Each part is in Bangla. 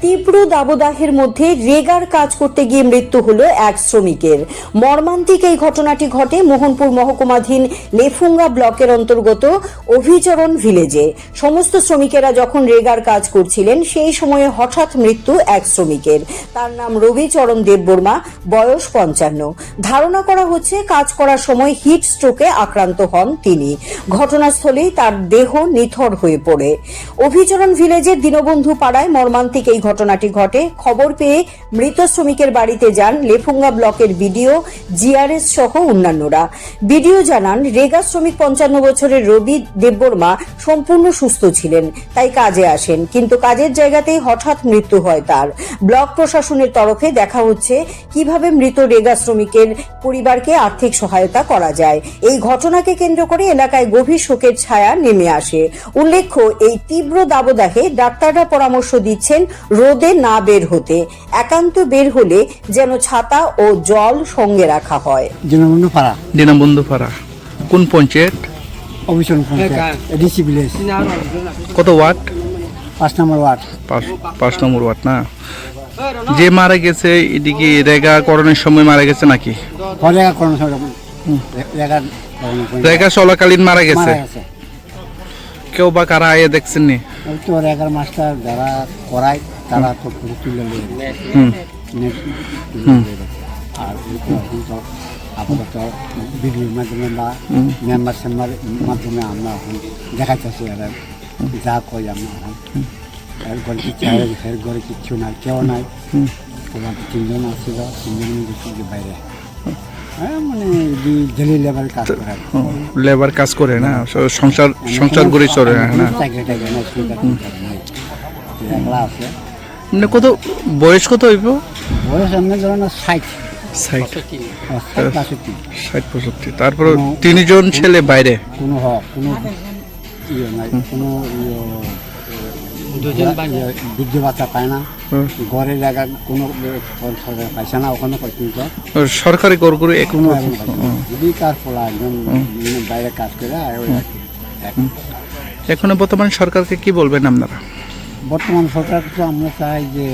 তীব্র দাবদাহের মধ্যে রেগার কাজ করতে গিয়ে মৃত্যু হলো এক শ্রমিকের। মর্মান্তিক এই ঘটনাটি ঘটে মোহনপুর মহকুমাধীন লেফুঙ্গা ব্লকের অন্তর্গত অভিচরণ ভিলেজে। সমস্ত শ্রমিকেরা যখন রেগার কাজ করছিলেন সেই সময়ে হঠাৎ মৃত্যু এক শ্রমিকের। তার নাম রবিচরণ দেববর্মা, বয়স 55। ধারণা করা হচ্ছে কাজ করার সময় হিট স্ট্রোকে আক্রান্ত হন তিনি। ঘটনাস্থলেই তার দেহ নিথর হয়ে পড়ে। অভিচরণ ভিলেজের দীনবন্ধু পাড়ায় মর্মান্তিক এই ঘটনাটি ঘটে। খবর পেয়ে মৃত শ্রমিকের বাড়িতে যান লেফুঙ্গা ব্লকের বিডিও, জিআরএস সহ অন্যান্যরা। বিডিও জানান, রেগা শ্রমিক 55 বছরের রবি দেববর্মা সম্পূর্ণ সুস্থ ছিলেন, তাই কাজে আসেন, কিন্তু কাজের জায়গাতেই হঠাৎ মৃত্যু হয় তার। ব্লক প্রশাসনের তরফে দেখা হচ্ছে কিভাবে মৃত রেগা শ্রমিকের পরিবারকে আর্থিক সহায়তা করা যায়। এই ঘটনাকে কেন্দ্র করে এলাকায় গভীর শোকের ছায়া নেমে আসে। উল্লেখ্য, এই তীব্র দাবদাহে ডাক্তাররা পরামর্শ দিচ্ছেন রোদে না বের হতে, একান্ত বের হলে যেন ছাতা ও জল সঙ্গে রাখা হয়। দীনবন্ধু পাড়া কোন পঞ্চায়েত? Abhicharan panchayat, DC village. কত ward? 5 number ward. 5 number ward না? যে মারা গেছে এদিকে রেগা করণের সময় মারা গেছে নাকি? রেগা চলাকালীন মারা গেছে। কেউ বা কারা আয়ে দেখছেন নি? তো রেগার মাস্টার যারা করায় তারা তো তুলে আর আপাতত ভিডিওর মাধ্যমে বা মেম্বার চেম্বারের মাধ্যমে আমরা এখন দেখাইতেছি এরা যা কই আমরা এখন এর ঘরে কিচ্ছু নাই, কেউ নাই। ওরা 3 জন আসছিল, 3 জনের মধ্যে বাইরে মানে ডেলি লেবার কাজ করে। লেবার কাজ করে না, সংসার করে চলে না। আছে। মানে কত বয়স কত হইব? বয়স এমনি ধরনের 60। তারপর 3 জন ছেলে বাইরে। কোনো ইয়ে নাই, কোনো বৃদ্ধ ভাতা পায় না, ঘরের জায়গা কোনো সরকার পাইছে না, ওখানে সরকারি ঘর করে কোনো যদি তার ফলা একদম বাইরে কাজ করে। এখন বর্তমান সরকারকে কি বলবেন আপনারা? বর্তমান সরকারকে আমরা চাই যে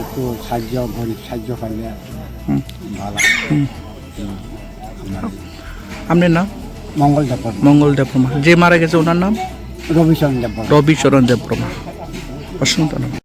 একটু সাহায্য, গরিব সাহায্য পাইলে ভালো। আপনার নাম? মঙ্গল দেববর্মা। যে মারা গেছে ওনার নাম? রবিচরণ দেববর্মা। অসংখ্য ধন্যবাদ।